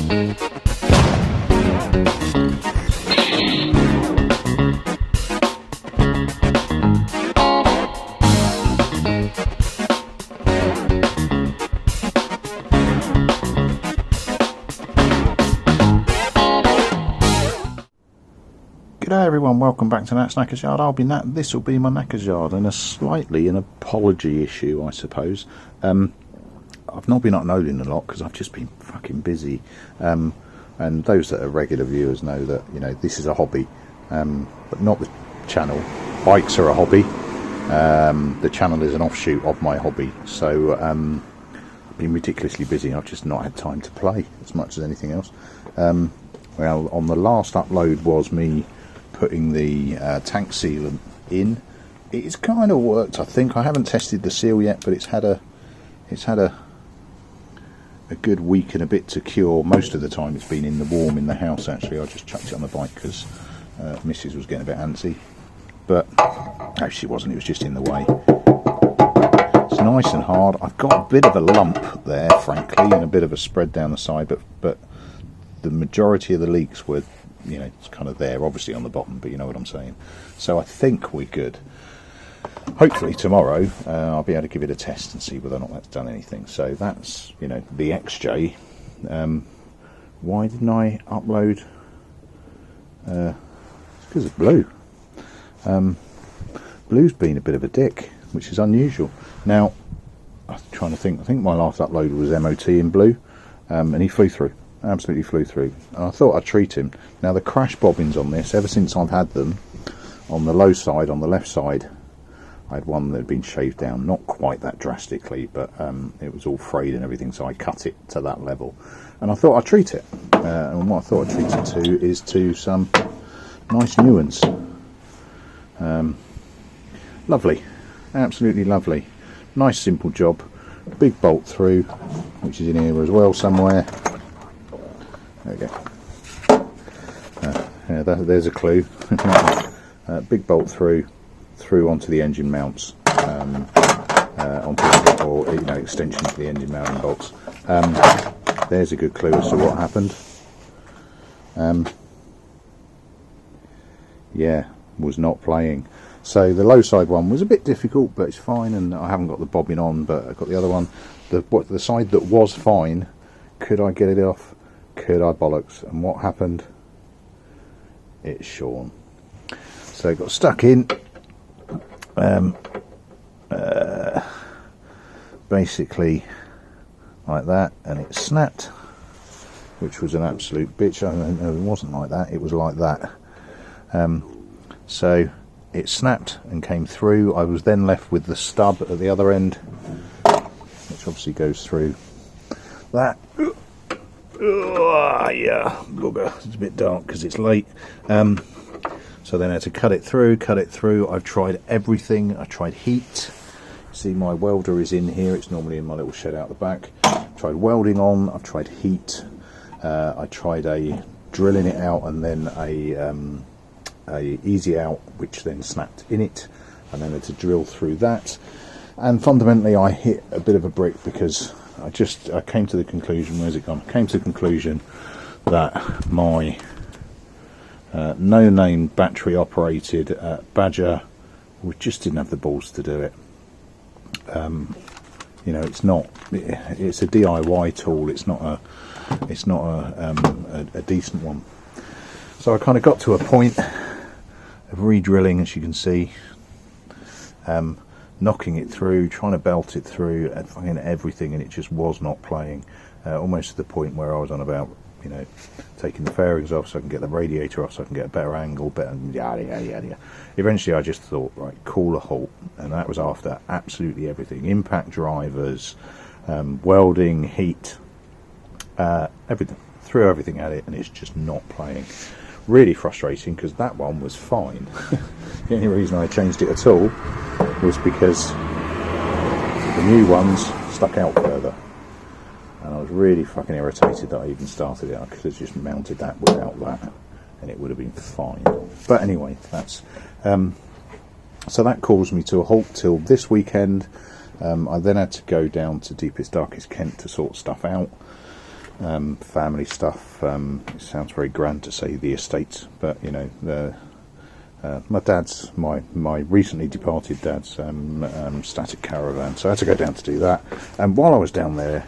G'day everyone, welcome back to Nat's Knackers Yard. I'll be Nat, this will be my Knackers Yard, and an apology issue, I suppose. I've not been uploading a lot because I've just been fucking busy, and those that are regular viewers know that, you know, this is a hobby, but not the channel. Bikes are a hobby, the channel is an offshoot of my hobby, so I've been ridiculously busy. I've just not had time to play as much as anything else. Well, on the last upload was me putting the tank sealant in. It's kind of worked, I think. I haven't tested the seal yet, but it's had a good week and a bit to cure. Most of the time it's been in the warm in the house, actually. I just chucked it on the bike because Mrs. was getting a bit antsy, but actually she wasn't, it was just in the way. It's nice and hard. I've got a bit of a lump there, frankly, and a bit of a spread down the side, but the majority of the leaks were, you know, it's kind of there, obviously on the bottom, but you know what I'm saying. So I think we're good. Hopefully tomorrow I'll be able to give it a test and see whether or not that's done anything. So that's, you know, the XJ. Why didn't I upload? It's because of Blue. Blue's been a bit of a dick, which is unusual. Now, I'm trying to think. I think my last upload was MOT in Blue, and he flew through. Absolutely flew through. And I thought I'd treat him. Now the crash bobbins on this, ever since I've had them, on the low side, on the left side, I had one that had been shaved down, not quite that drastically, but it was all frayed and everything, so I cut it to that level. And I thought I'd treat it. And what I thought I'd treat it to is to some nice new ones. Lovely. Absolutely lovely. Nice simple job. Big bolt through, which is in here as well somewhere. There we go. Yeah, there's a clue. Big bolt through onto the engine mounts, or you know, extension to the engine mounting bolts. There's a good clue as to what happened. Yeah, was not playing. So the low side one was a bit difficult, but it's fine, and I haven't got the bobbin on, but I've got the other one. The side that was fine, could I get it off? Could I bollocks? And what happened? It's shorn. So it got stuck in, basically like that, and it snapped, which was an absolute bitch. No, it wasn't like that, it was like that. So it snapped and came through. I was then left with the stub at the other end, which obviously goes through that. Yeah, bugger. It's a bit dark because it's late. So then I had to cut it through. I've tried everything. I tried heat. See, my welder is in here. It's normally in my little shed out the back. I've tried welding on. I've tried heat. I tried drilling it out, and then a easy out, which then snapped in it, and then I had to drill through that. And fundamentally, I hit a bit of a brick because I came to the conclusion, where's it gone? I came to the conclusion that my no-name battery operated Badger just didn't have the balls to do it. You know, it's a DIY tool, it's not a decent one. So I kind of got to a point of re-drilling, as you can see, knocking it through, trying to belt it through, and fucking everything, and it just was not playing. Almost to the point where I was on about, you know, taking the fairings off so I can get the radiator off so I can get a better angle, yada yada yada. Eventually I just thought, right, call a halt, and that was after absolutely everything. Impact drivers, welding, heat, everything. Threw everything at it, and it's just not playing. Really frustrating, because that one was fine. The only reason I changed it at all was because the new ones stuck out further, and I was really fucking irritated that I even started it. I could have just mounted that without that and it would have been fine. But anyway, that's so that caused me to a halt till this weekend. I then had to go down to Deepest Darkest Kent to sort stuff out. family stuff. It sounds very grand to say the estate, but you know, my dad's, my recently departed dad's static caravan, so I had to go down to do that. And while I was down there,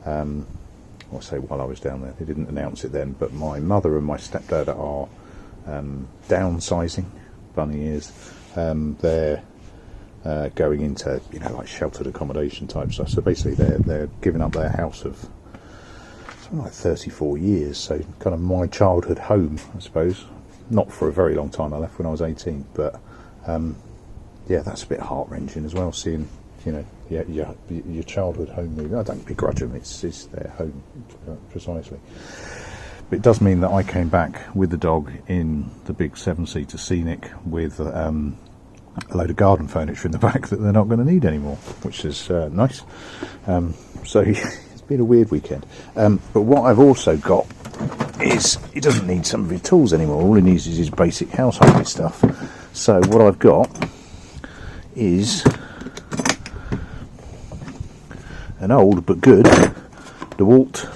I say while I was down there, they didn't announce it then, but my mother and my stepdad are downsizing, bunny ears. They're going into, you know, like sheltered accommodation type stuff. So basically they're giving up their house of something like 34 years, so kind of my childhood home, I suppose. Not for a very long time. I left when I was 18, but yeah, that's a bit heart-wrenching as well, seeing, you know, your childhood home moving. I don't begrudge them, it's their home, precisely. But it does mean that I came back with the dog in the big 7-seater Scenic with a load of garden furniture in the back that they're not going to need anymore, which is nice. So it's been a weird weekend. But what I've also got is, he doesn't need some of his tools anymore. All he needs is his basic household stuff. So what I've got is an old but good DeWalt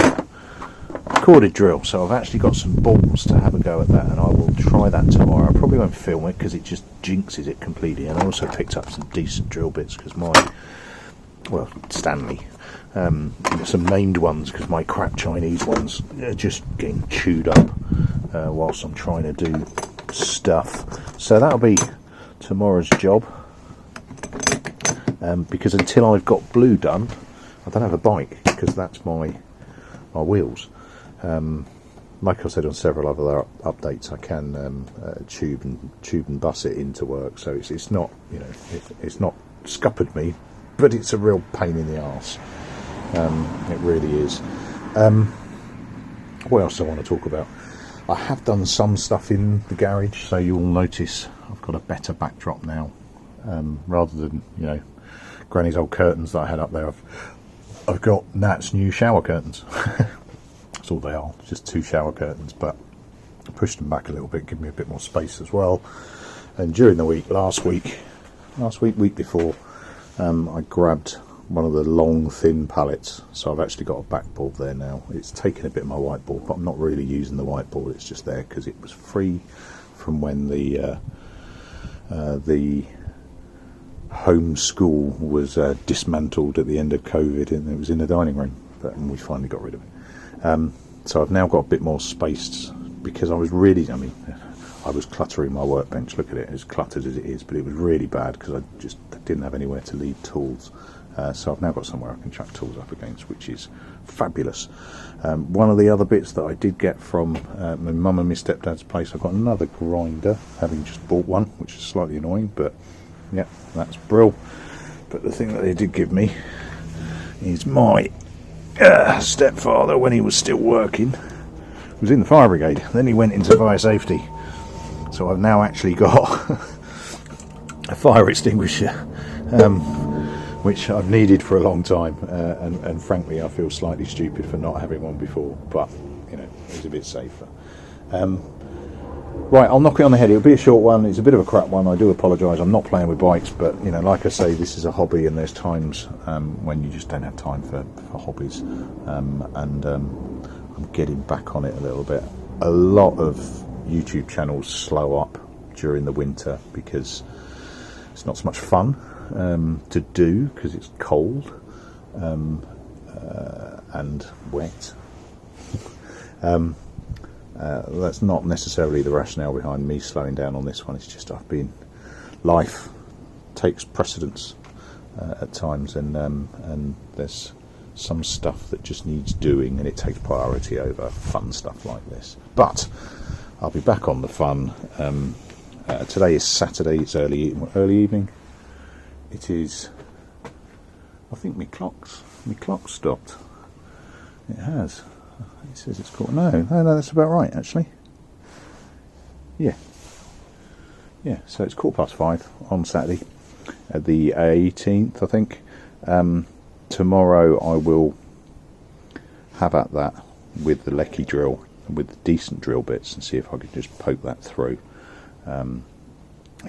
corded drill. So I've actually got some bolts to have a go at that, and I will try that tomorrow. I probably won't film it because it just jinxes it completely. And I also picked up some decent drill bits because Stanley, some named ones, because my crap Chinese ones are just getting chewed up whilst I'm trying to do stuff. So that'll be tomorrow's job, because until I've got blue done, I don't have a bike, because that's my wheels. Like I've said on several other updates, I can tube and bus it into work, so it's not, you know, it's not scuppered me, but it's a real pain in the arse. It really is. What else do I want to talk about? I have done some stuff in the garage, so you'll notice I've got a better backdrop now, rather than, you know, Granny's old curtains that I had up there. I've got Nat's new shower curtains. That's all they are, just 2 shower curtains, but I pushed them back a little bit, give me a bit more space as well. And during the week, last week before, I grabbed one of the long thin pallets, so I've actually got a backboard there now. It's taken a bit of my whiteboard, but I'm not really using the whiteboard, it's just there because it was free from when the home school was dismantled at the end of COVID, and it was in the dining room, but we finally got rid of it. So I've now got a bit more space, because I was cluttering my workbench. Look at it, as cluttered as it is, but it was really bad because I just didn't have anywhere to leave tools. So I've now got somewhere I can chuck tools up against, which is fabulous. One of the other bits that I did get from my mum and my stepdad's place, I've got another grinder, having just bought one, which is slightly annoying, but yeah, that's brill. But the thing that they did give me is my stepfather, when he was still working, was in the fire brigade. Then he went into fire safety. So I've now actually got a fire extinguisher, which I've needed for a long time, and frankly I feel slightly stupid for not having one before, but you know, it's a bit safer. Right, I'll knock it on the head. It'll be a short one. It's a bit of a crap one. I do apologise. I'm not playing with bikes, but you know, like I say, this is a hobby, and there's times when you just don't have time for hobbies, and I'm getting back on it a little bit. A lot of YouTube channels slow up during the winter because it's not so much fun to do, because it's cold and wet. That's not necessarily the rationale behind me slowing down on this one. It's just life takes precedence at times, and there's some stuff that just needs doing, and it takes priority over fun stuff like this. But I'll be back on the fun. Today is Saturday. It's early evening. It is. I think my clock's stopped. It has. It says it's called. No, that's about right, actually. Yeah. So it's 5:15 on Saturday, the 18th, I think. Tomorrow I will have at that with the Lecky drill, with the decent drill bits, and see if I can just poke that through and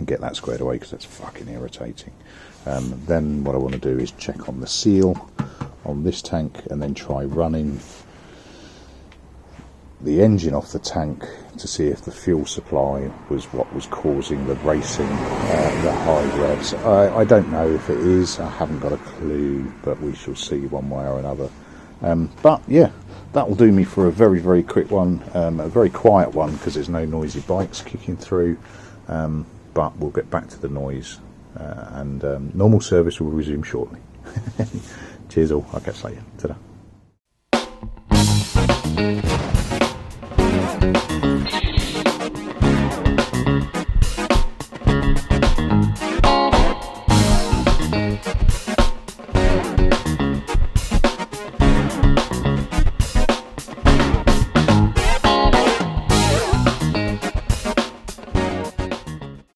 get that squared away, because that's fucking irritating. Then what I want to do is check on the seal on this tank, and then try running the engine off the tank to see if the fuel supply was what was causing the racing, the high revs. I don't know if it is, I haven't got a clue, but we shall see one way or another. But yeah, that will do me for a very, very quick one, a very quiet one because there's no noisy bikes kicking through, but we'll get back to the noise, and normal service will resume shortly. Cheers all, I'll catch you later. Ta-da.